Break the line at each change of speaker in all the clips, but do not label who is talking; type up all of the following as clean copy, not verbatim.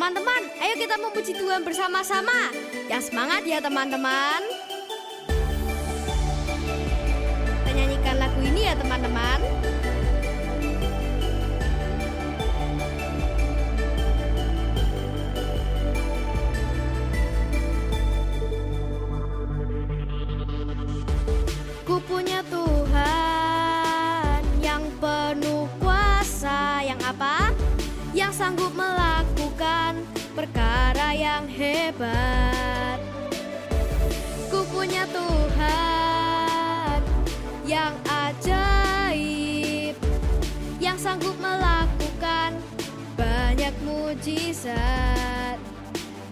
Teman-teman, ayo kita memuji Tuhan bersama-sama. Yang semangat ya teman-teman. Kita nyanyikan lagu ini ya teman-teman. Ku punya Tuhan yang penuh kuasa. Yang apa? Yang sanggup melakukan perkara yang hebat. Ku punya Tuhan yang ajaib, yang sanggup melakukan banyak mujizat.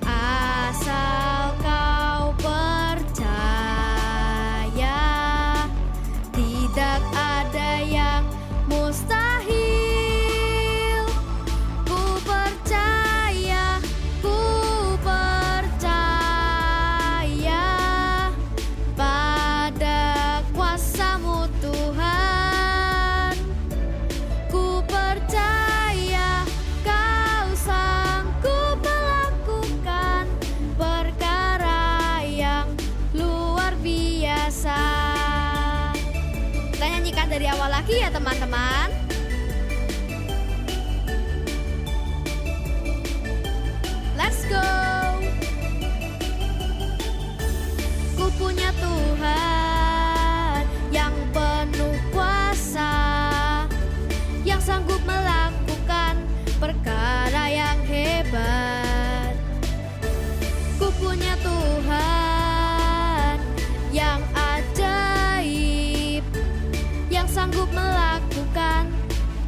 Asal kau percaya, tidak ada yang mustahil. Dari awal lagi ya teman-teman. Let's go. Ku punya Tuhan yang penuh kuasa, yang sanggup melakukan perkara yang hebat. Ku punya Tuhan yang ajaib, yang sanggup melakukan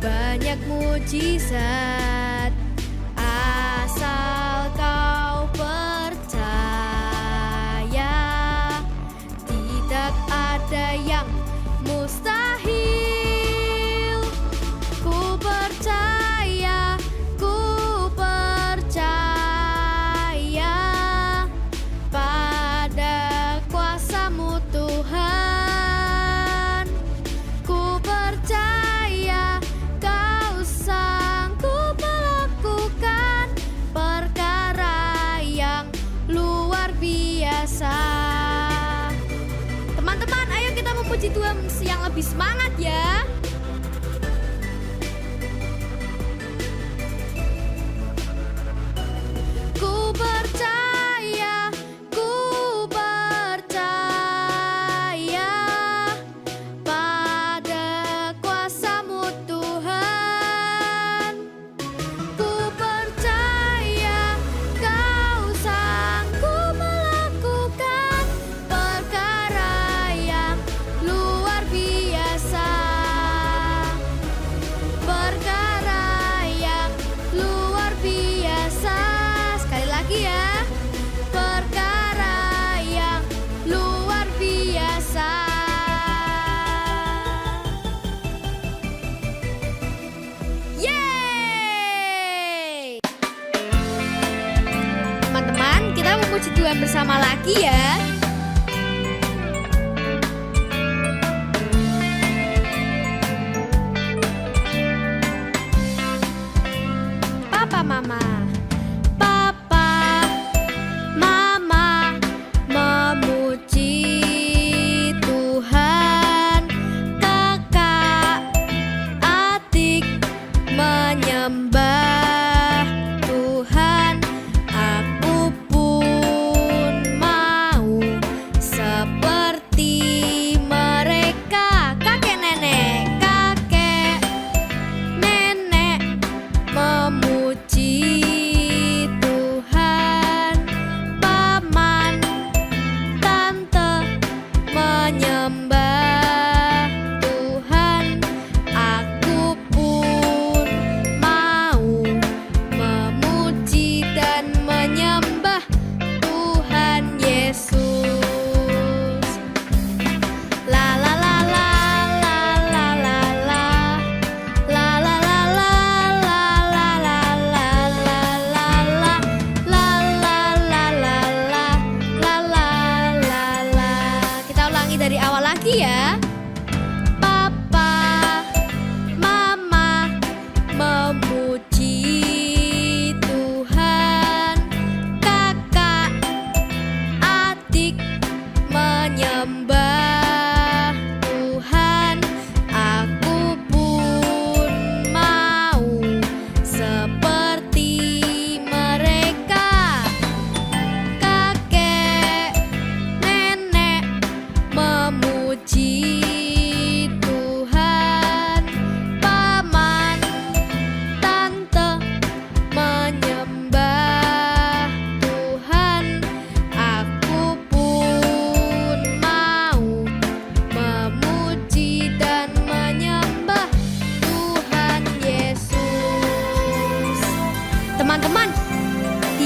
banyak mujizat. Asal kau percaya, tidak ada yang mustahil. Ku percaya pada kuasa-Mu Tuhan. Ku percaya Kau sanggup melakukan perkara yang luar biasa. Teman-teman, ayo kita memuji Tuhan yang lebih semangat ya. Ku percaya pada kuasa-Mu Tuhan. Ku percaya Kau sanggup melakukan perkara yang luar biasa. Perkara yang luar biasa. Sekali lagi ya. Perkara yang luar biasa. Yeay! Teman-teman, kita memuji Tuhan bersama lagi ya. Papa Mama memuji Tuhan. Kakak adik menyembah Tuhan. Aku pun mau seperti mereka. Kakek nenek memuji Tuhan. Paman tante menyembah Tuhan. Aku pun mau memuji dan menyembah Tuhan Yesus. La la la la la la la la. La la la la la la la la la la la. La la la la la la la la la. Kita ulangi dari awal lagi ya. Papa Mama memuji Tuhan.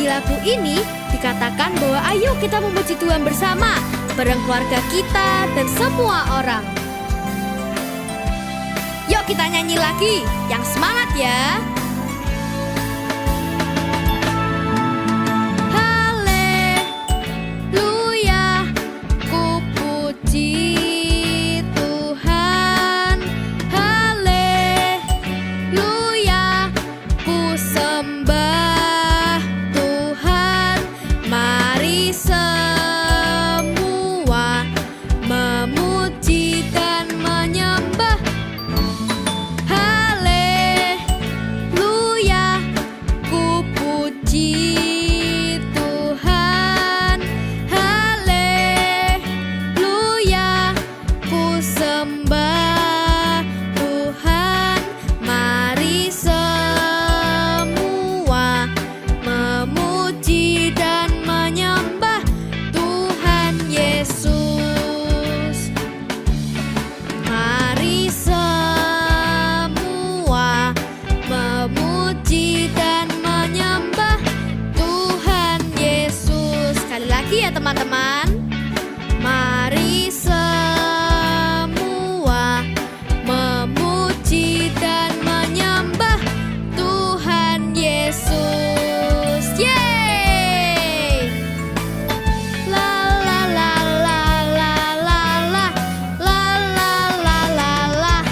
Di lagu ini dikatakan bahwa ayo kita memuji Tuhan bersama, bareng keluarga kita dan semua orang. Yuk kita nyanyi lagi, yang semangat ya. Haleluya, ku puji Tuhan. Haleluya, ku sembah Tuhan. Mari semua memuji dan menyembah. Haleluya, ku puji Tuhan. Haleluya, ku sembah Tuhan. Mari semua memuji dan menyembah Tuhan Yesus. Mari semua memuji dan menyembah Tuhan Yesus. Sekali lagi ya teman-teman. Mari semua memuji dan menyembah Tuhan Yesus. Yeay! La la la la la la la la la la la la la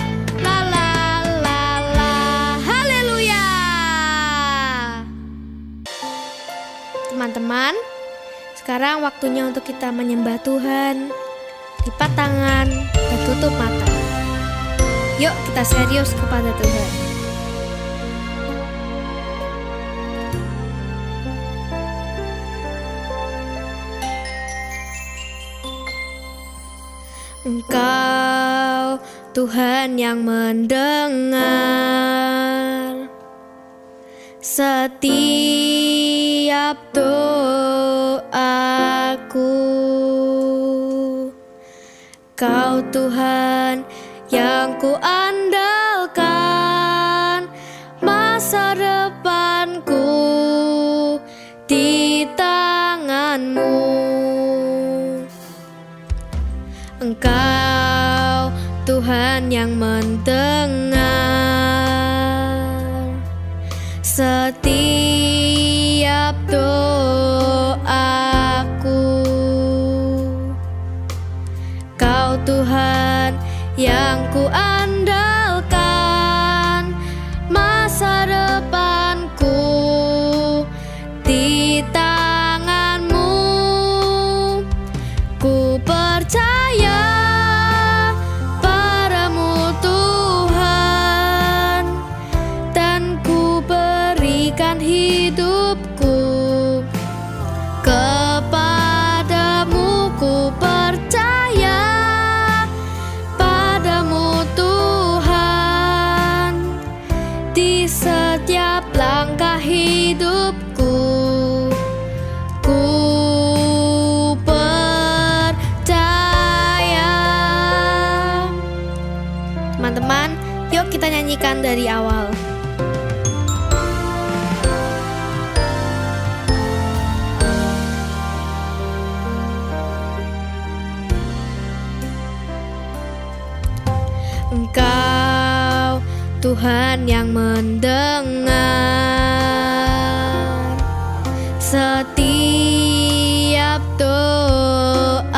la la la. Haleluya. Teman-teman, sekarang waktunya untuk kita menyembah Tuhan. Lipat tangan dan tutup mata. Yuk kita serius kepada Tuhan. Engkau Tuhan yang mendengar setiap doaku. Kau Tuhan yang kuandalkan, masa depanku di tangan-Mu. Engkau Tuhan yang mendengar setiap doaku. Kau Tuhan yang kuandalkan, masa depanku di tangan-Mu. Ku percaya padamu Tuhan, dan ku berikan hidupku kepadamu. Ku percaya padamu Tuhan, di setiap langkah hidupku. Ku percaya. Teman-teman, yuk kita nyanyikan dari awal. Engkau Tuhan yang mendengar setiap doaku.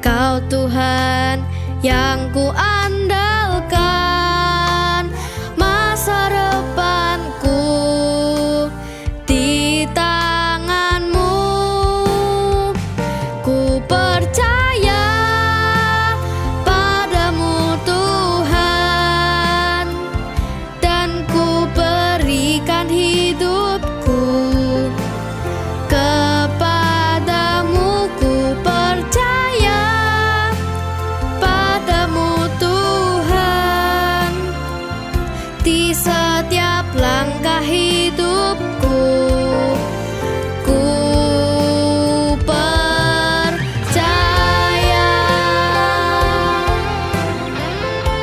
Kau Tuhan yang kuandalkan, masa depanku di tangan-Mu. Ku percaya padamu Tuhan, dan ku berikan hidupku kepadamu. Ku percaya padamu Tuhan, di setiap langkah hidupku. Ku percaya.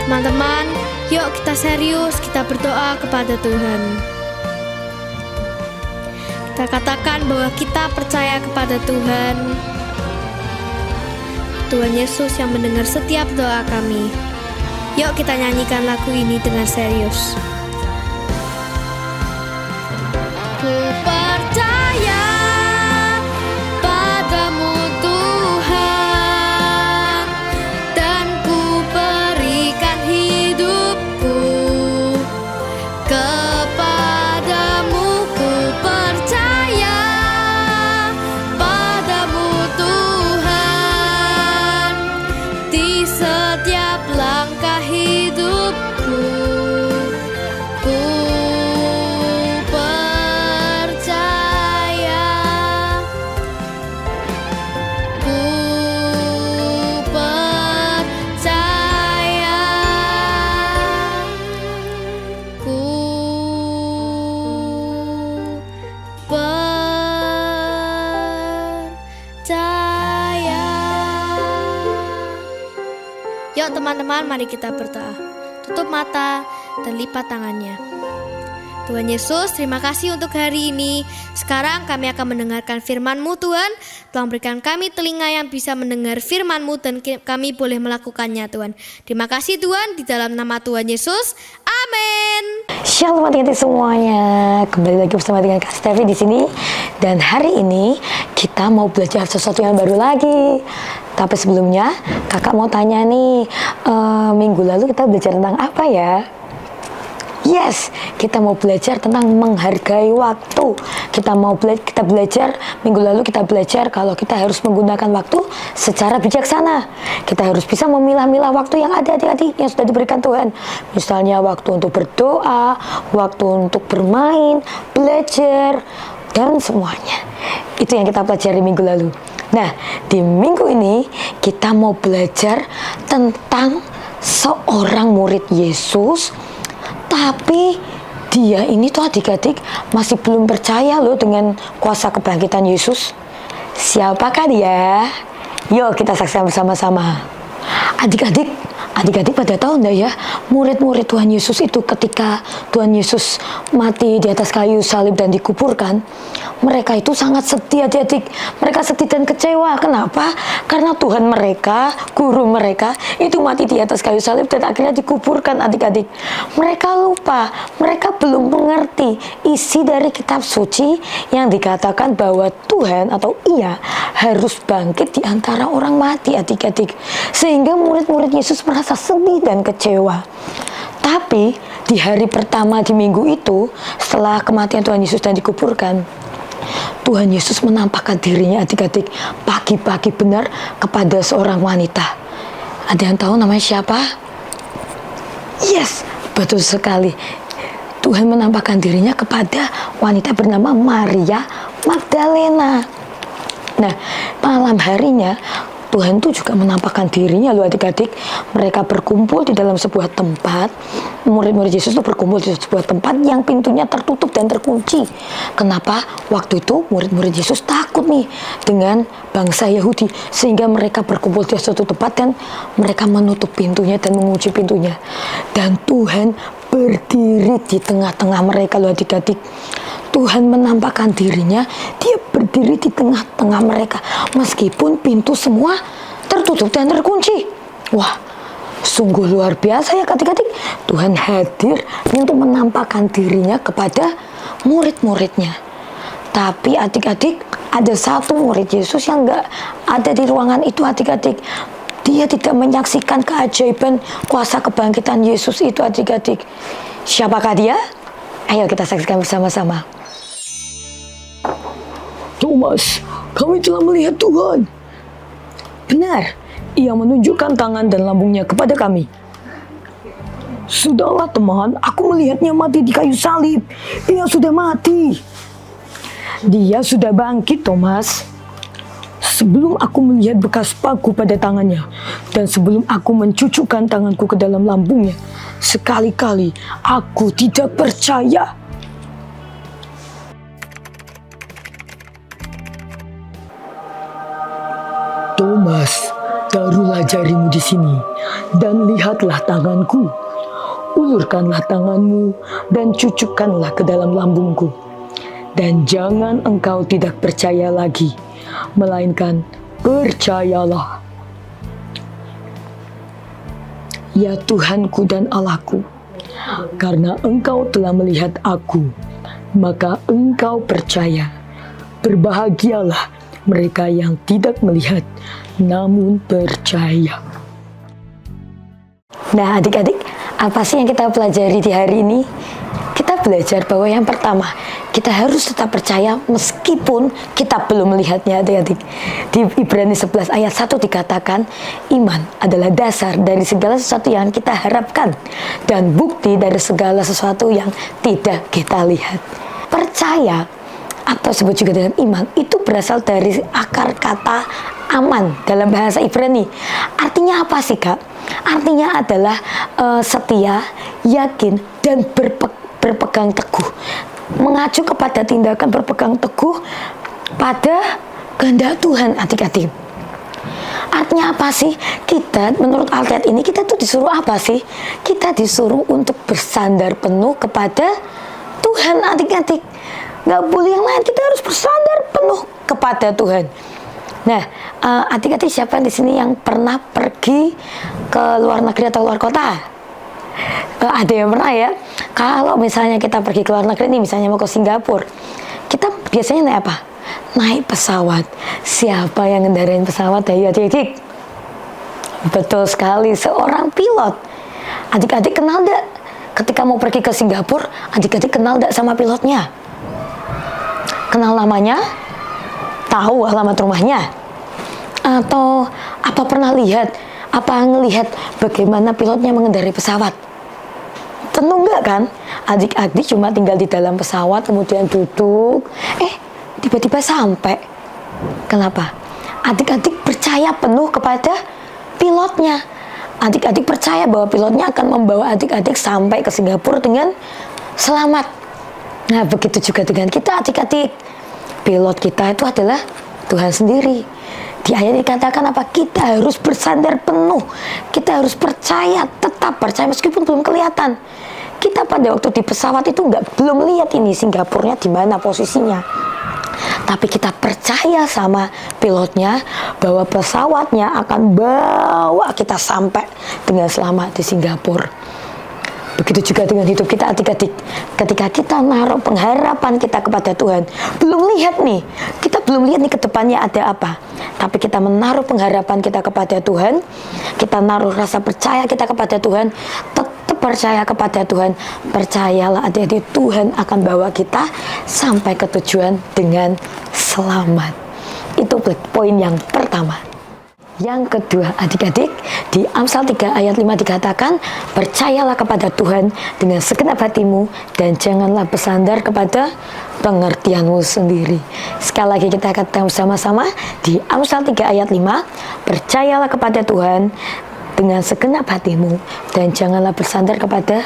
Teman-teman, yuk kita serius, kita berdoa kepada Tuhan. Kita katakan bahwa kita percaya kepada Tuhan. Tuhan Yesus yang mendengar setiap doa kami. Yuk kita nyanyikan lagu ini dengan serius. Ku percaya padamu Tuhan, dan ku berikan hidupku kepadamu. Ku percaya padamu Tuhan, di setiap langkah hidupku. Ku percaya, ku percaya, ku percaya. Yuk teman-teman, mari kita berdoa. Tutup mata dan lipat tangannya. Tuhan Yesus, terima kasih untuk hari ini. Sekarang kami akan mendengarkan firman-Mu Tuhan. Tolong berikan kami telinga yang bisa mendengar firman-Mu dan kami boleh melakukannya Tuhan. Terima kasih Tuhan, di dalam nama Tuhan Yesus. Amin.
Shalom adik-adik semuanya. Kembali lagi bersama dengan Kak Stevi di sini. Dan hari ini kita mau belajar sesuatu yang baru lagi. Tapi sebelumnya kakak mau tanya nih, minggu lalu kita belajar tentang apa ya? Yes, kita mau belajar tentang menghargai waktu. Kita belajar minggu lalu kita belajar kalau kita harus menggunakan waktu secara bijaksana. Kita harus bisa memilah-milah waktu yang ada adik-adik yang sudah diberikan Tuhan. Misalnya waktu untuk berdoa, waktu untuk bermain, belajar, dan semuanya. Itu yang kita pelajari minggu lalu. Nah, di minggu ini kita mau belajar tentang seorang murid Yesus. Tapi dia ini tuh adik-adik masih belum percaya loh dengan kuasa kebangkitan Yesus. Siapakah dia? Yuk kita saksikan bersama-sama. Adik-adik pada tahu enggak ya, murid-murid Tuhan Yesus itu ketika Tuhan Yesus mati di atas kayu salib dan dikuburkan, mereka itu sangat sedih adik-adik. Mereka sedih dan kecewa. Kenapa? Karena Tuhan mereka, guru mereka itu mati di atas kayu salib dan akhirnya dikuburkan adik-adik. Mereka lupa, mereka belum mengerti isi dari kitab suci yang dikatakan bahwa Tuhan atau Ia harus bangkit di antara orang mati adik-adik. Sehingga murid-murid Yesus merasa sedih dan kecewa. Tapi di hari pertama di minggu itu, setelah kematian Tuhan Yesus dan dikuburkan, Tuhan Yesus menampakkan dirinya adik-adik pagi-pagi benar kepada seorang wanita. Ada yang tahu namanya siapa? Yes, betul sekali. Tuhan menampakkan dirinya kepada wanita bernama Maria Magdalena. Nah, malam harinya Tuhan itu juga menampakkan dirinya loh adik-adik. Mereka berkumpul di dalam sebuah tempat. Murid-murid Yesus itu berkumpul di sebuah tempat yang pintunya tertutup dan terkunci. Kenapa? Waktu itu murid-murid Yesus takut nih dengan bangsa Yahudi. Sehingga mereka berkumpul di suatu tempat dan mereka menutup pintunya dan mengunci pintunya. Dan Tuhan berdiri di tengah-tengah mereka loh adik-adik. Tuhan menampakkan dirinya, dia berdiri di tengah-tengah mereka meskipun pintu semua tertutup dan terkunci. Wah, sungguh luar biasa ya adik-adik. Tuhan hadir untuk menampakkan dirinya kepada murid-muridnya. Tapi adik-adik, ada satu murid Yesus yang gak ada di ruangan itu adik-adik. Dia tidak menyaksikan keajaiban kuasa kebangkitan Yesus itu adik-adik. Siapakah dia? Ayo kita saksikan bersama-sama.
Thomas, kami telah melihat Tuhan.
Benar,
Ia menunjukkan tangan dan lambungnya kepada kami. Sudahlah teman, aku melihatnya mati di kayu salib. Ia sudah mati.
dia sudah bangkit Thomas.
Sebelum aku melihat bekas paku pada tangannya, dan sebelum aku mencucukkan tanganku ke dalam lambungnya, sekali-kali aku tidak percaya. Thomas, taruhlah jarimu di sini, dan lihatlah tanganku. ulurkanlah tanganmu dan cucukkanlah ke dalam lambungku. Dan jangan engkau tidak percaya lagi, melainkan percayalah. Ya Tuhanku dan Allahku, karena engkau telah melihat aku, maka engkau percaya. Berbahagialah mereka yang tidak melihat, namun percaya.
Nah adik-adik, apa sih yang kita pelajari di hari ini? Kita belajar bahwa yang pertama, kita harus tetap percaya meskipun kita belum melihatnya adik-adik. Di Ibrani 11 ayat 1 dikatakan, iman adalah dasar dari segala sesuatu yang kita harapkan dan bukti dari segala sesuatu yang tidak kita lihat. Percaya atau disebut juga dengan iman itu berasal dari akar kata aman dalam bahasa Ibrani. Artinya apa sih Kak? Artinya adalah setia, yakin, dan berpegang teguh. Mengacu kepada tindakan berpegang teguh pada kehendak Tuhan adik-adik. Artinya apa sih? Kita menurut Alkitab ini kita tuh disuruh apa sih? Kita disuruh untuk bersandar penuh kepada Tuhan adik-adik. Nggak boleh yang lain, kita harus bersandar penuh kepada Tuhan. Nah, adik-adik siapa di sini yang pernah pergi ke luar negeri atau luar kota? Ada yang pernah ya? Kalau misalnya kita pergi ke luar negeri nih, misalnya mau ke Singapura, kita biasanya naik apa? Naik pesawat. Siapa yang ngendarain pesawat? Ayo adik-adik. Betul sekali, seorang pilot. Adik-adik kenal nggak? Ketika mau pergi ke Singapura, adik-adik kenal nggak sama pilotnya? Kenal namanya? Tahu alamat rumahnya? Atau apa pernah lihat? Apa ngelihat bagaimana pilotnya mengendarai pesawat? Tentu enggak kan? Adik-adik cuma tinggal di dalam pesawat, kemudian duduk, tiba-tiba sampai. Kenapa? Adik-adik percaya penuh kepada pilotnya. Adik-adik percaya bahwa pilotnya akan membawa adik-adik sampai ke Singapura dengan selamat. Nah, begitu juga dengan kita adik-adik. Pilot kita itu adalah Tuhan sendiri. Di ayat dikatakan apa? Kita harus bersandar penuh. Kita harus percaya, tetap percaya meskipun belum kelihatan. Kita pada waktu di pesawat itu belum lihat ini Singapurnya di mana posisinya. Tapi kita percaya sama pilotnya bahwa pesawatnya akan bawa kita sampai dengan selamat di Singapura. Begitu juga dengan hidup kita adik-adik. Ketika kita naruh pengharapan kita kepada Tuhan, belum lihat nih, kita belum lihat nih ke depannya ada apa. Tapi kita menaruh pengharapan kita kepada Tuhan, kita naruh rasa percaya kita kepada Tuhan, tetap percaya kepada Tuhan. Percayalah adik-adik, Tuhan akan bawa kita sampai ke tujuan dengan selamat. Itu poin yang pertama. Yang kedua adik-adik, di Amsal 3 ayat 5 dikatakan, percayalah kepada Tuhan dengan segenap hatimu dan janganlah bersandar kepada pengertianmu sendiri. Sekali lagi kita katakan bersama-sama di Amsal 3 ayat 5, percayalah kepada Tuhan dengan segenap hatimu dan janganlah bersandar kepada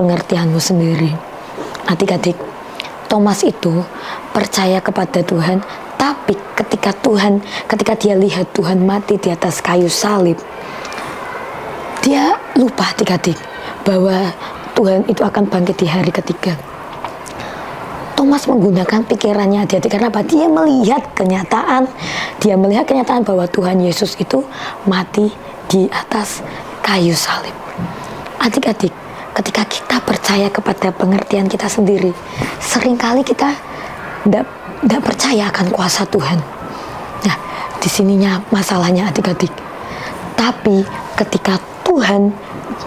pengertianmu sendiri. Adik-adik, Thomas itu percaya kepada Tuhan, tapi ketika dia lihat Tuhan mati di atas kayu salib, dia lupa adik-adik bahwa Tuhan itu akan bangkit di hari ketiga. Thomas menggunakan pikirannya adik-adik karena apa? Dia melihat kenyataan bahwa Tuhan Yesus itu mati di atas kayu salib. Adik-adik, ketika kita percaya kepada pengertian kita sendiri, seringkali kita tidak percaya akan kuasa Tuhan. Nah, di sininya masalahnya adik-adik. Tapi ketika Tuhan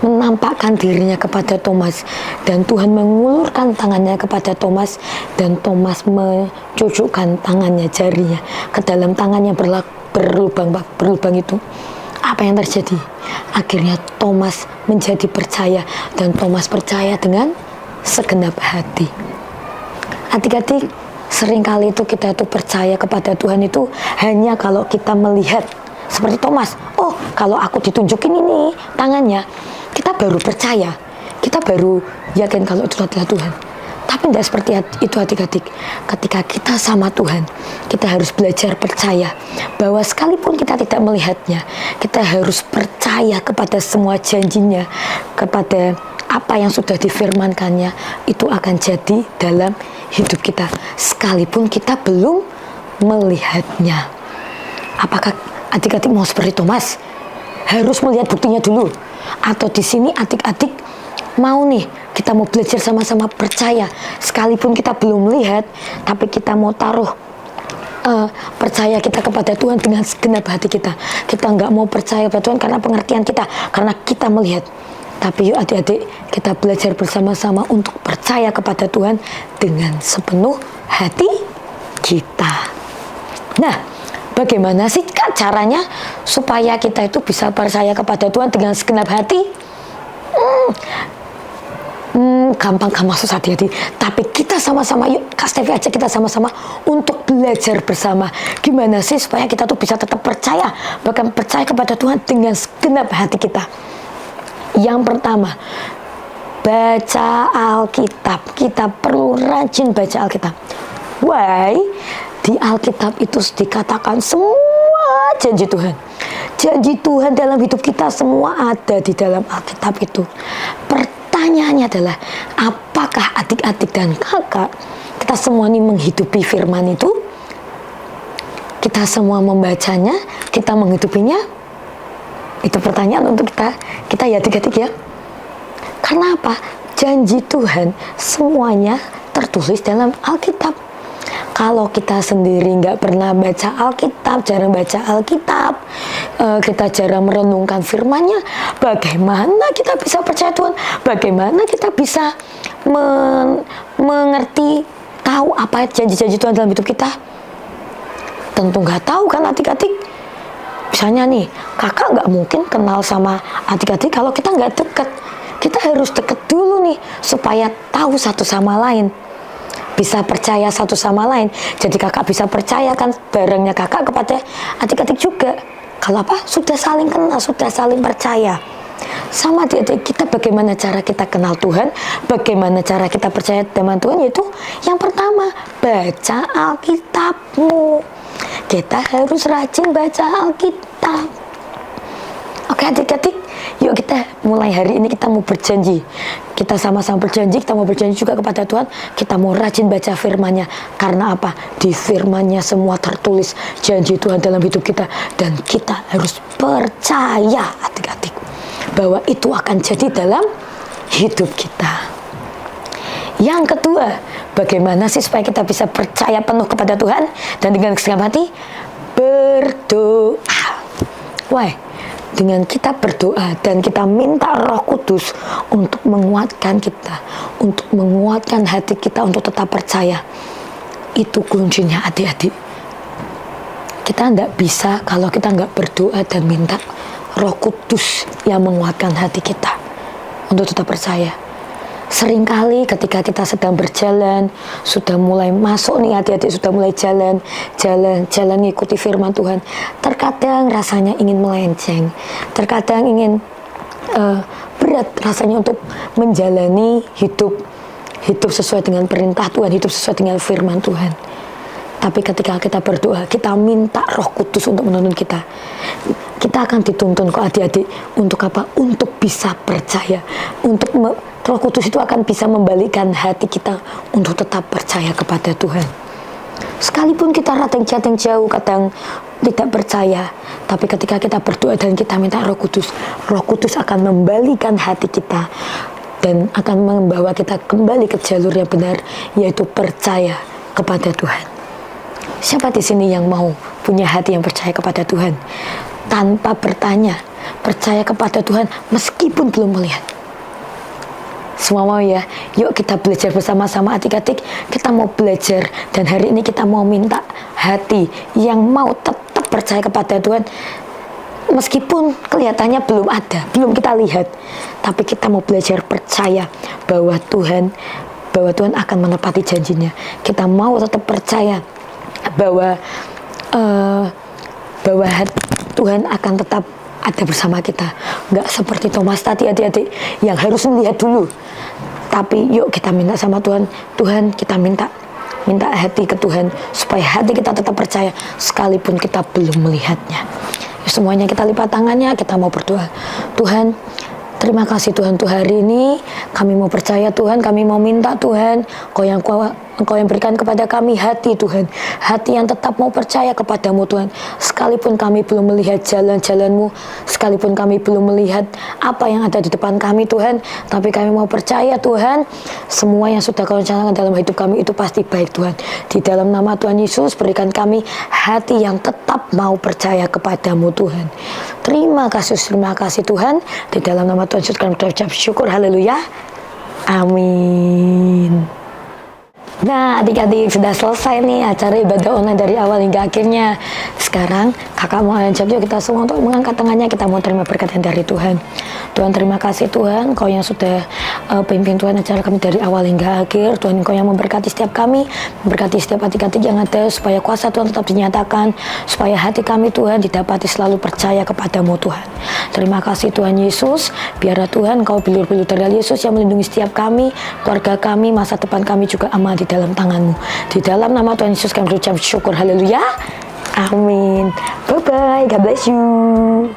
menampakkan dirinya kepada Thomas dan Tuhan mengulurkan tangannya kepada Thomas dan Thomas mencucukkan tangannya, jarinya ke dalam tangannya berlubang itu, apa yang terjadi? Akhirnya Thomas menjadi percaya dan Thomas percaya dengan segenap hati. Adik-adik, seringkali itu kita itu percaya kepada Tuhan itu hanya kalau kita melihat seperti Thomas. Oh, kalau aku ditunjukin ini tangannya, kita baru percaya, kita baru yakin kalau itu adalah Tuhan. Tapi tidak seperti itu adik-adik. Ketika kita sama Tuhan, kita harus belajar percaya bahwa sekalipun kita tidak melihatnya, kita harus percaya kepada semua janjinya, kepada apa yang sudah difirmankannya, itu akan jadi dalam hidup kita. Sekalipun kita belum melihatnya. Apakah adik-adik mau seperti Thomas? Harus melihat buktinya dulu. Atau di sini adik-adik mau nih, kita mau belajar sama-sama percaya. Sekalipun kita belum melihat, tapi kita mau taruh percaya kita kepada Tuhan dengan segenap hati kita. Kita nggak mau percaya pada Tuhan karena pengertian kita, karena kita melihat. Tapi yuk adik-adik, kita belajar bersama-sama untuk percaya kepada Tuhan dengan sepenuh hati kita. Nah, bagaimana sih Kak caranya supaya kita itu bisa percaya kepada Tuhan dengan segenap hati? Gampang susah hati-hati. Tapi kita sama-sama, yuk Kak Stevi aja kita sama-sama untuk belajar bersama. Gimana sih supaya kita tuh bisa tetap percaya, bahkan percaya kepada Tuhan dengan segenap hati kita. Yang pertama, baca Alkitab. Kita perlu rajin baca Alkitab. Why? Di Alkitab itu dikatakan semua janji Tuhan. Janji Tuhan dalam hidup kita semua ada di dalam Alkitab itu. Pertanyaannya adalah, apakah adik-adik dan kakak kita semua ini menghidupi firman itu? Kita semua membacanya, kita menghidupinya? Itu pertanyaan untuk kita ya adik-adik ya. Karena apa? Janji Tuhan semuanya tertulis dalam Alkitab. Kalau kita sendiri nggak pernah baca Alkitab, jarang baca Alkitab, kita jarang merenungkan firman-Nya, bagaimana kita bisa percaya Tuhan? Bagaimana kita bisa mengerti, tahu apa janji-janji Tuhan dalam hidup kita? Tentu nggak tahu kan adik-adik. Misalnya nih, kakak nggak mungkin kenal sama adik-adik kalau kita nggak deket. Kita harus deket dulu nih, supaya tahu satu sama lain. Bisa percaya satu sama lain. Jadi kakak bisa percayakan barangnya kakak kepada adik-adik juga. Kalau apa? Sudah saling kenal, sudah saling percaya. Sama adik-adik kita, bagaimana cara kita kenal Tuhan, bagaimana cara kita percaya dengan Tuhan, yaitu yang pertama, baca Alkitabmu. Kita harus rajin baca Alkitab. Oke adik-adik, yuk kita mulai hari ini kita mau berjanji. Kita sama-sama berjanji, kita mau berjanji juga kepada Tuhan. Kita mau rajin baca firman-Nya. Karena apa? Di firman-Nya semua tertulis janji Tuhan dalam hidup kita. Dan kita harus percaya adik-adik bahwa itu akan jadi dalam hidup kita. Yang kedua, bagaimana sih supaya kita bisa percaya penuh kepada Tuhan dan dengan segenap hati? Berdoa. Why? Dengan kita berdoa dan kita minta Roh Kudus untuk menguatkan kita, untuk menguatkan hati kita untuk tetap percaya. Itu kuncinya adik-adik. Kita tidak bisa kalau kita nggak berdoa dan minta Roh Kudus yang menguatkan hati kita untuk tetap percaya. Seringkali ketika kita sedang berjalan, sudah mulai masuk nih adik-adik, sudah mulai jalan ngikuti firman Tuhan, terkadang rasanya ingin melenceng, terkadang ingin berat rasanya untuk menjalani hidup sesuai dengan perintah Tuhan, hidup sesuai dengan firman Tuhan. Tapi ketika kita berdoa, kita minta Roh Kudus untuk menuntun kita. Kita akan dituntun kok adik-adik. Untuk apa? Untuk bisa percaya. Roh Kudus itu akan bisa membalikkan hati kita untuk tetap percaya kepada Tuhan. Sekalipun kita kadang jauh, kadang tidak percaya, tapi ketika kita berdoa dan kita minta Roh Kudus akan membalikkan hati kita dan akan membawa kita kembali ke jalur yang benar, yaitu percaya kepada Tuhan. Siapa di sini yang mau punya hati yang percaya kepada Tuhan tanpa bertanya, percaya kepada Tuhan meskipun belum melihat? Semua mau ya? Yuk kita belajar bersama-sama adik-adik. Kita mau belajar dan hari ini kita mau minta hati yang mau tetap percaya kepada Tuhan meskipun kelihatannya belum ada, belum kita lihat. Tapi kita mau belajar percaya bahwa Tuhan akan menepati janjinya. Kita mau tetap percaya bahwa Tuhan akan tetap ada bersama kita. Nggak seperti Thomas tadi adik-adik yang harus melihat dulu. Tapi yuk kita minta sama Tuhan. Tuhan, kita minta hati ke Tuhan supaya hati kita tetap percaya sekalipun kita belum melihatnya. Semuanya kita lipat tangannya, kita mau berdoa. Tuhan, terima kasih Tuhan untuk hari ini. Kami mau percaya Tuhan, kami mau minta Tuhan, Engkau yang berikan kepada kami hati Tuhan. Hati yang tetap mau percaya kepadamu Tuhan. Sekalipun kami belum melihat jalan-jalan-Mu, sekalipun kami belum melihat apa yang ada di depan kami Tuhan, tapi kami mau percaya Tuhan, semua yang sudah Kau rencanakan dalam hidup kami itu pasti baik Tuhan. Di dalam nama Tuhan Yesus, berikan kami hati yang tetap mau percaya kepadamu Tuhan. Terima kasih Tuhan. Di dalam nama Tuhan Yesus kami berucap syukur, haleluya, amin. Nah, adik-adik, sudah selesai nih acara ibadah online dari awal hingga akhirnya. Sekarang kakak mau ajak yuk kita semua untuk mengangkat tangannya, kita mau terima berkat dari Tuhan. Tuhan, terima kasih Tuhan, Kau yang sudah pimpin Tuhan acara kami dari awal hingga akhir. Tuhan, Kau yang memberkati setiap kami, memberkati setiap adik-adik yang ada, supaya kuasa Tuhan tetap dinyatakan, supaya hati kami Tuhan didapati selalu percaya kepadamu Tuhan. Terima kasih Tuhan Yesus, biarlah Tuhan Kau bilur-bilur dari Yesus yang melindungi setiap kami, keluarga kami, masa depan kami juga aman di dalam tangan-Mu. Di dalam nama Tuhan Yesus kami berucap syukur, haleluya, amin. Bye-bye, God bless you.